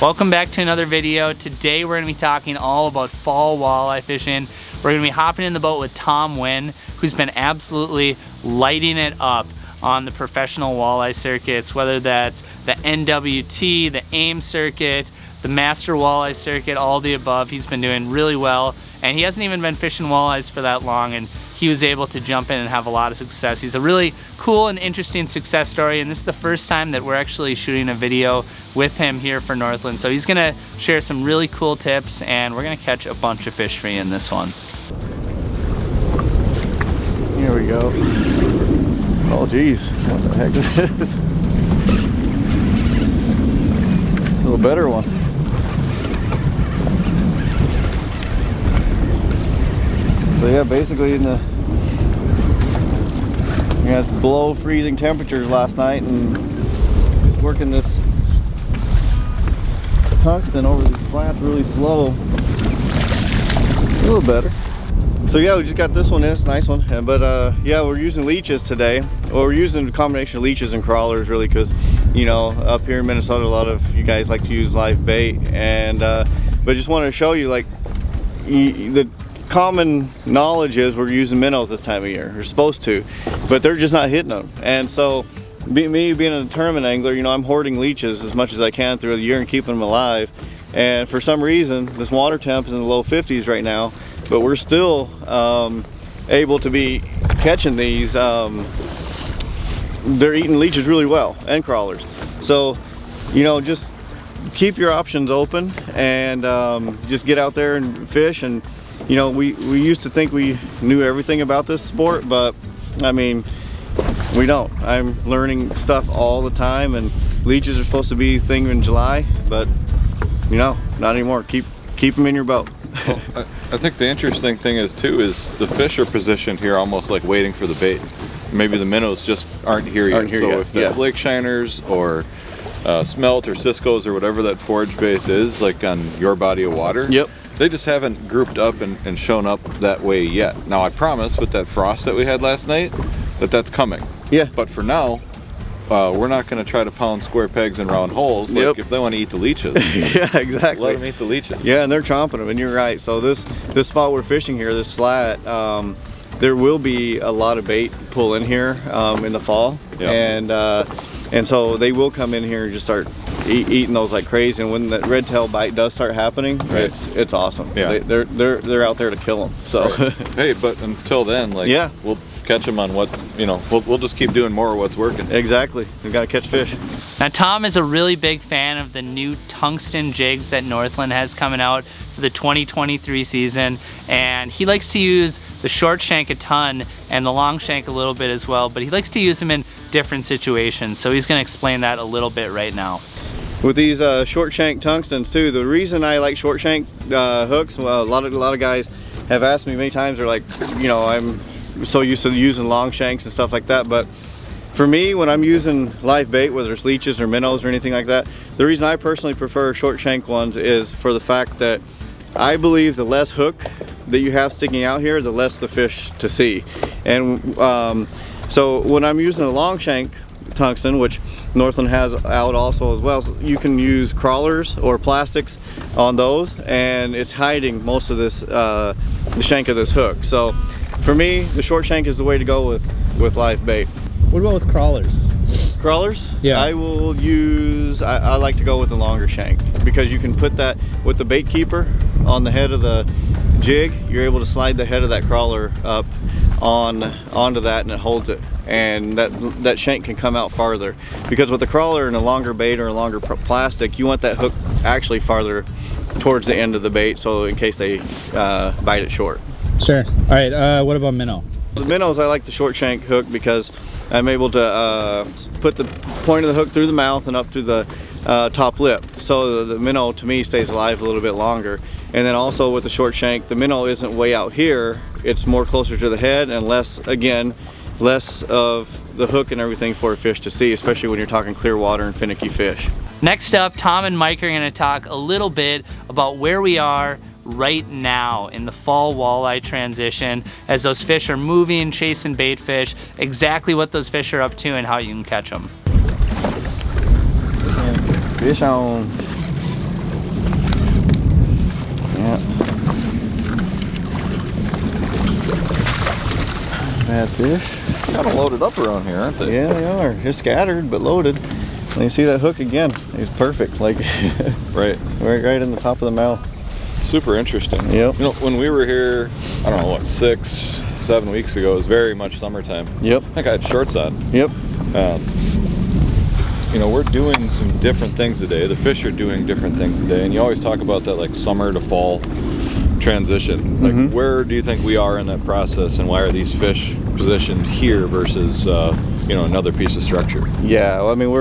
Welcome back to another video. Today we're going to be talking all about fall walleye fishing. We're going to be hopping in the boat with Tom Huynh, who's been absolutely lighting it up on the professional walleye circuits, whether that's the NWT, the AIM circuit, the Master Walleye circuit, all the above. He's been doing really well, and he hasn't even been fishing walleyes for that long, and he was able to jump in and have a lot of success. He's a really cool and interesting success story, and this is the first time that we're actually shooting a video with him here for Northland. So he's gonna share some really cool tips, and we're gonna catch a bunch of fish for you in this one. Here we go. Oh geez, what the heck is this? It's a little better one. So yeah, basically in the, it's below freezing temperatures last night, and just working this tungsten over these flats really slow. A little better. So yeah, we just got this one in. It's a nice one. But yeah, we're using leeches today. Well, we're using a combination of leeches and crawlers, really, because you know, up here in Minnesota, a lot of you guys like to use live bait, and but just wanted to show you, like, the common knowledge is we're using minnows this time of year. We're supposed to, but they're just not hitting them. And so me being a tournament angler, you know, I'm hoarding leeches as much as I can through the year and keeping them alive. And for some reason, this water temp is in the low 50s right now, but we're still able to be catching these. They're eating leeches really well, and crawlers. So, you know, just keep your options open, and just get out there and fish. And you know, we used to think we knew everything about this sport, but I mean, we don't. I'm learning stuff all the time, and leeches are supposed to be a thing in July, but you know, not anymore. Keep them in your boat. Well, I think the interesting thing is too, is the fish are positioned here almost like waiting for the bait. Maybe the minnows just aren't here yet. So if that's lake shiners or smelt or cisco's or whatever that forage base is, like on your body of water, they just haven't grouped up and shown up that way yet. Now I promise, with that frost that we had last night, that's coming. Yeah. But for now, we're not going to try to pound square pegs in round holes. Like, if they want to eat the leeches, yeah, exactly, let them eat the leeches. Yeah, and they're chomping them, and you're right. So this spot we're fishing here, this flat, there will be a lot of bait pull in here in the fall, and so they will come in here and just start eating those like crazy. And when that red tail bite does start happening, it's awesome. Yeah, they're out there to kill them. So hey, but until then, like, we'll catch them on what, you know, we'll just keep doing more of what's working. Exactly, we got to catch fish. Now Tom is a really big fan of the new tungsten jigs that Northland has coming out for the 2023 season, and he likes to use the short shank a ton and the long shank a little bit as well, but he likes to use them in different situations, so he's going to explain that a little bit right now. With these short shank tungstens too, the reason I like short shank hooks, well, a lot of guys have asked me many times, they're like, you know, I'm so used to using long shanks and stuff like that, but for me, when I'm using live bait, whether it's leeches or minnows or anything like that, the reason I personally prefer short shank ones is for the fact that I believe the less hook that you have sticking out here, the less the fish to see. And so when I'm using a long shank tungsten, which Northland has out also as well, so you can use crawlers or plastics on those, and it's hiding most of this the shank of this hook. So for me, the short shank is the way to go with live bait. What about with crawlers? Crawlers? Yeah. I will use, I like to go with the longer shank, because you can put that with the bait keeper on the head of the jig. You're able to slide the head of that crawler up onto that, and it holds it, and that shank can come out farther, because with the crawler and a longer bait or a longer plastic, you want that hook actually farther towards the end of the bait, so in case they bite it short. Sure. All right, what about minnow? The minnows, I like the short shank hook because I'm able to put the point of the hook through the mouth and up to the top lip, so the minnow to me stays alive a little bit longer. And then also with the short shank, the minnow isn't way out here, it's more closer to the head and less of the hook and everything for a fish to see, especially when you're talking clear water and finicky fish. Next up, Tom and Mike are going to talk a little bit about where we are right now in the fall walleye transition, as those fish are moving, chasing bait fish, exactly what those fish are up to and how you can catch them. Fish on. fish. Kind of loaded up around here, aren't they? Yeah, they are. Just scattered, but loaded. And you see that hook again. It's perfect. Like right in the top of the mouth. Super interesting. Yep. You know, when we were here, I don't know, what, 6-7 weeks ago, it was very much summertime. Yep. I think I had shorts on. Yep. You know, we're doing some different things today. The fish are doing different things today. And you always talk about that like summer to fall transition. Like where do you think we are in that process, and why are these fish positioned here versus you know, another piece of structure? Yeah, well, I mean,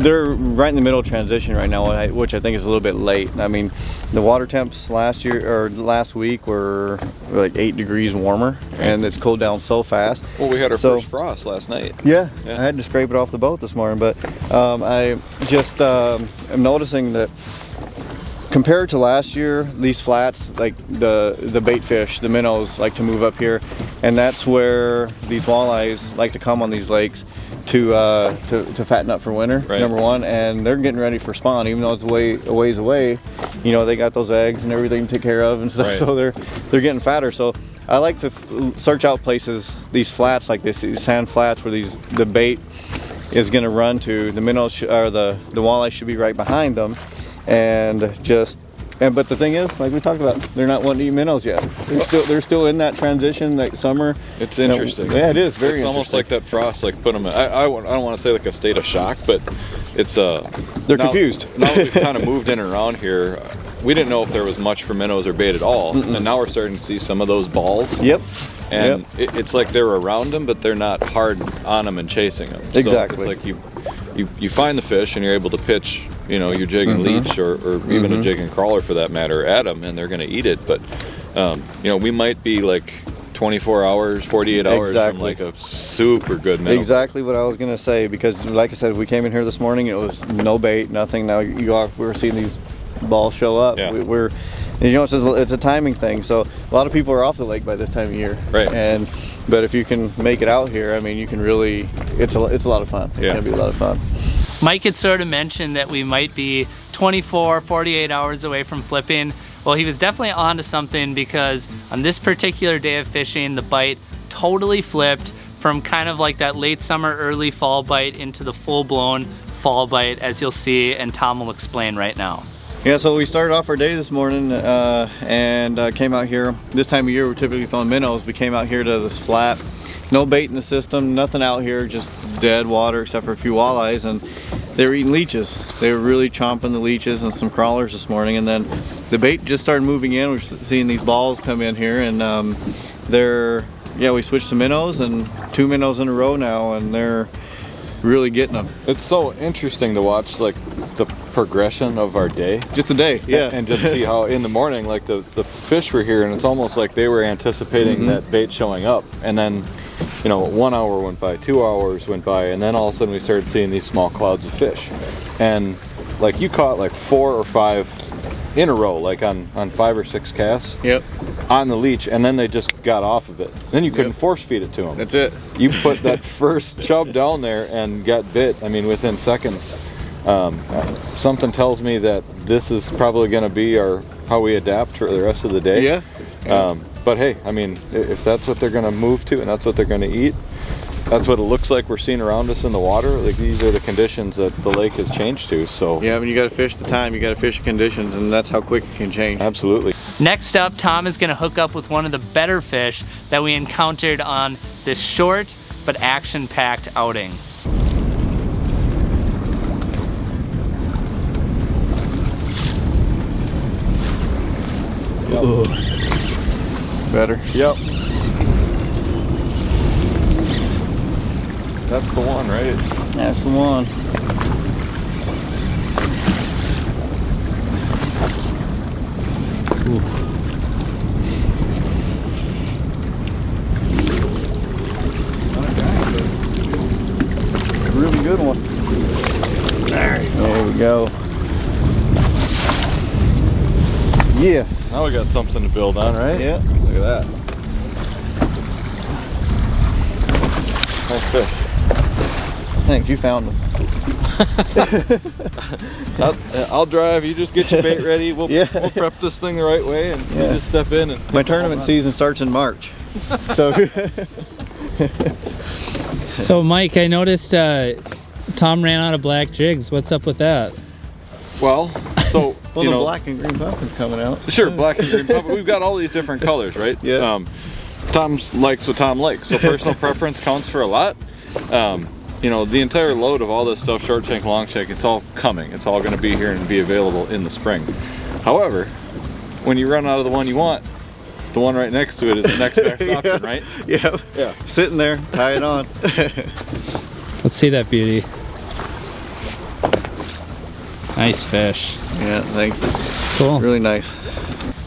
they're right in the middle of transition right now, which I think is a little bit late. I mean, the water temps last week were like 8 degrees warmer, and it's cooled down so fast. Well, we had our first frost last night. Yeah, I had to scrape it off the boat this morning, but I just am noticing that compared to last year, these flats, like the bait fish, the minnows, like to move up here, and that's where these walleyes like to come on these lakes to fatten up for winter, number one, and they're getting ready for spawn, even though it's a ways away. You know, they got those eggs and everything to take care of and stuff, so they're getting fatter. So I like to search out places, these flats like this, these sand flats where the bait is going to run to. The minnows or the walleye should be right behind them, but the thing is, like we talked about, they're not wanting to eat minnows yet. They're still in that transition, like summer. It's interesting. Yeah, it is very It's interesting. almost like that frost, like put them in, I don't want to say like a state of shock, but it's they're confused. Now we've kind of moved in and around here, we didn't know if there was much for minnows or bait at all, and now we're starting to see some of those balls. Yep. And it's like they're around them, but they're not hard on them and chasing them. Exactly. So it's like you find the fish and you're able to pitch, you know, your jig and leech, or even a jig and crawler for that matter, at them, and they're going to eat it. But you know, we might be like 24 hours, 48 hours from like a super good minnow. Exactly what I was going to say, because like I said, we came in here this morning, it was no bait, nothing. Now we're seeing these balls show up. Yeah. You know, it's a timing thing. So a lot of people are off the lake by this time of year. Right. But if you can make it out here, I mean, you can really, it's a lot of fun. Yeah. It's gonna be a lot of fun. Mike had sort of mentioned that we might be 24, 48 hours away from flipping. Well, he was definitely onto something, because on this particular day of fishing, the bite totally flipped from kind of like that late summer, early fall bite into the full-blown fall bite, as you'll see, and Tom will explain right now. Yeah, so we started off our day this morning and came out here. This time of year, we're typically throwing minnows. We came out here to this flat, no bait in the system, nothing out here, just dead water except for a few walleyes, and they were eating leeches. They were really chomping the leeches and some crawlers this morning, and then the bait just started moving in. We're seeing these balls come in here, and we switched to minnows, and 2 minnows in a row now, and they're really getting them. It's so interesting to watch like the progression of our day. Just a day, yeah. And just see how in the morning, like the fish were here, and it's almost like they were anticipating that bait showing up, and then, you know, 1 hour went by, 2 hours went by, and then all of a sudden we started seeing these small clouds of fish. And like you caught like 4 or 5 in a row, like on 5 or 6 casts. Yep. On the leech, and then they just got off of it. Then you couldn't force feed it to them. That's it. You put that first chub down there and got bit, I mean, within seconds. Something tells me that this is probably going to be how we adapt for the rest of the day. Yeah. But hey, I mean, if that's what they're going to move to and that's what they're going to eat, that's what it looks like we're seeing around us in the water. Like, these are the conditions that the lake has changed to. So yeah, I mean, you got to fish the time, you got to fish the conditions, and that's how quick it can change. Absolutely. Next up, Tom is going to hook up with one of the better fish that we encountered on this short but action-packed outing. Ooh. Better? Yep. That's the one, right? That's the one. Ooh. Really good one. There we go. Yeah. Now we got something to build on, right? Yeah. Look at that. Nice fish. Thanks, you found them. I'll drive, you just get your bait ready. We'll prep this thing the right way, and you just step in. And my tournament season starts in March. So, so Mike, I noticed Tom ran out of black jigs. What's up with that? Well, so well, you the know, black and green pumpkin's coming out. Sure, black and green pumpkin. We've got all these different colors, right? Yeah. Tom likes what Tom likes, so personal preference counts for a lot. You know, the entire load of all this stuff, short shank, long shank, it's all coming. It's all going to be here and be available in the spring. However, when you run out of the one you want, the one right next to it is the next best option, right? Yeah. Yeah. Sitting there, tie it on. Let's see that beauty. Nice fish. Yeah, thanks. Cool. Really nice.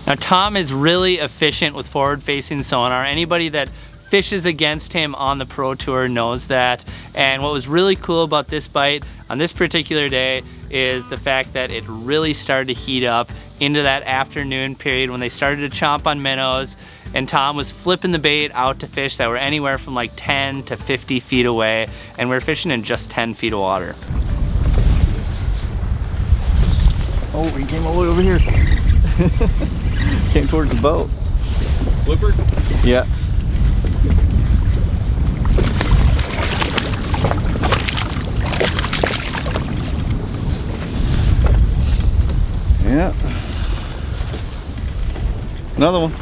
Now Tom is really efficient with forward-facing sonar. Anybody that fishes against him on the Pro Tour knows that. And what was really cool about this bite on this particular day is the fact that it really started to heat up into that afternoon period when they started to chomp on minnows, and Tom was flipping the bait out to fish that were anywhere from like 10 to 50 feet away, and we were fishing in just 10 feet of water. Oh, he came all the way over here. Came towards the boat. Flipper? Yeah. Yeah. Another one.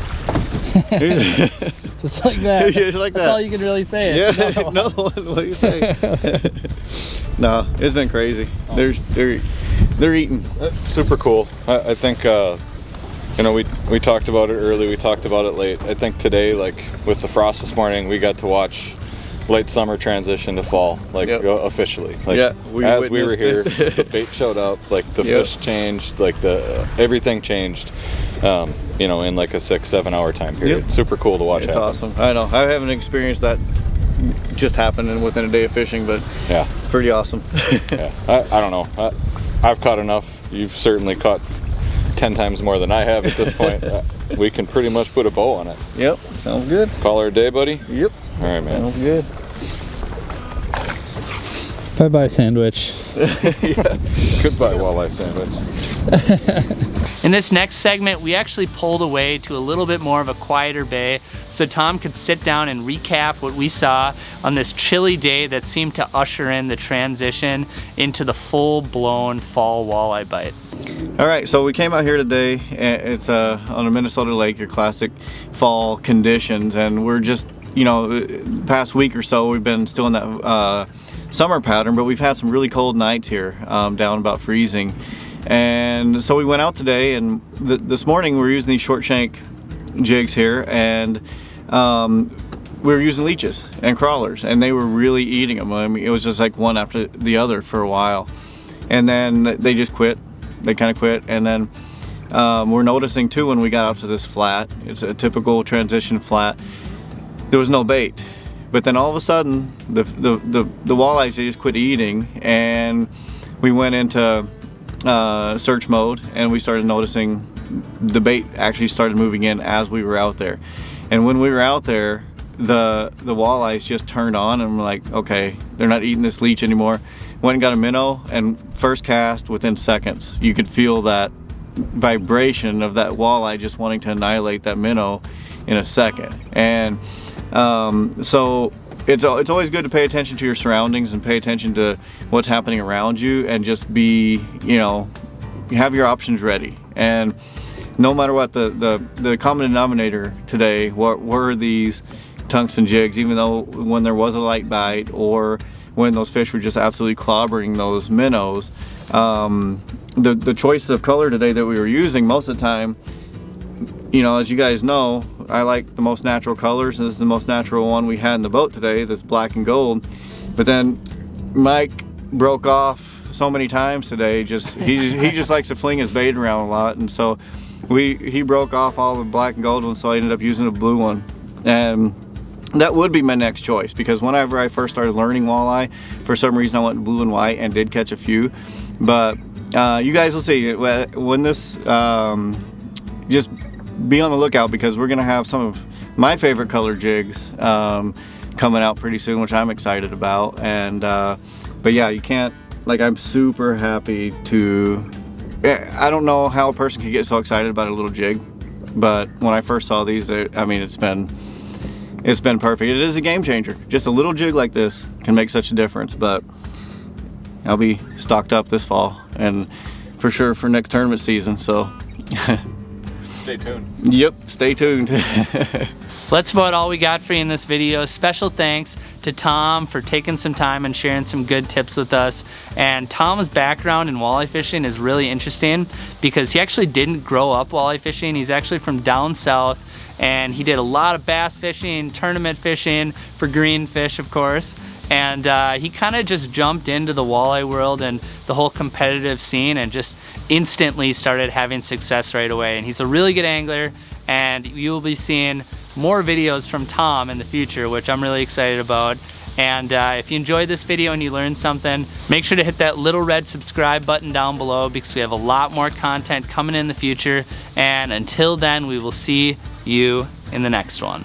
Just like that. Yeah, just like that. That's all you can really say. Yeah, another one. What do you say? No, it's been crazy. Oh. They're eating. That's super cool. I think you know, we talked about it early, we talked about it late. I think today, like with the frost this morning, we got to watch late summer transition to fall, like officially. Like, yeah, as we were here, the bait showed up, like the fish changed, like everything changed. You know, in like a 6-7 hour time period. Super cool to watch. It's awesome. I know. I haven't experienced that just happening within a day of fishing, but yeah, it's pretty awesome. Yeah, I don't know. I've caught enough. You've certainly caught 10 times more than I have at this point. We can pretty much put a bow on it. Yep, sounds good. Call her a day, buddy? Yep. All right, man. Sounds good. Bye-bye sandwich. Yeah. Goodbye walleye sandwich. In this next segment, we actually pulled away to a little bit more of a quieter bay so Tom could sit down and recap what we saw on this chilly day that seemed to usher in the transition into the full-blown fall walleye bite. All right, so we came out here today. It's on a Minnesota lake, your classic fall conditions, and we're just, you know, past week or so we've been still in that summer pattern, but we've had some really cold nights here, down about freezing. And so we went out today, and this morning we were using these short shank jigs here, and we were using leeches and crawlers, and they were really eating them. I mean, it was just like one after the other for a while, and then they just quit. They kind of quit, and then we're noticing too when we got out to this flat, it's a typical transition flat, there was no bait. But then all of a sudden the walleyes, they just quit eating, and we went into search mode, and we started noticing the bait actually started moving in as we were out there. And when we were out there, the walleyes just turned on, and we're like, okay, they're not eating this leech anymore. Went and got a minnow, and first cast, within seconds, you could feel that vibration of that walleye just wanting to annihilate that minnow in a second. And so it's always good to pay attention to your surroundings and pay attention to what's happening around you, and just be, you know, have your options ready. And no matter what, the common denominator today were these tungsten jigs, even though when there was a light bite or when those fish were just absolutely clobbering those minnows, the choice of color today that we were using, most of the time, you know, as you guys know, I like the most natural colors, and this is the most natural one we had in the boat today, this black and gold. But then Mike broke off so many times today, he just likes to fling his bait around a lot, and so he broke off all the black and gold ones, so I ended up using a blue one. And that would be my next choice, because whenever I first started learning walleye, for some reason I went blue and white and did catch a few. But you guys will see when this, just be on the lookout, because we're gonna have some of my favorite color jigs coming out pretty soon, which I'm excited about. And but yeah, you can't, like, I'm super happy to, I don't know how a person can get so excited about a little jig, but when I first saw these, I mean, it's been it's been perfect. It is a game changer. Just a little jig like this can make such a difference, but I'll be stocked up this fall and for sure for next tournament season, so. Stay tuned. Yep, stay tuned. Well, that's about all we got for you in this video. Special thanks to Tom for taking some time and sharing some good tips with us. And Tom's background in walleye fishing is really interesting because he actually didn't grow up walleye fishing. He's actually from down south, and he did a lot of bass fishing, tournament fishing for green fish, of course. And he kind of just jumped into the walleye world and the whole competitive scene and just instantly started having success right away. And he's a really good angler, and you will be seeing more videos from Tom in the future, which I'm really excited about. And if you enjoyed this video and you learned something, make sure to hit that little red subscribe button down below because we have a lot more content coming in the future. And until then, we will see you in the next one.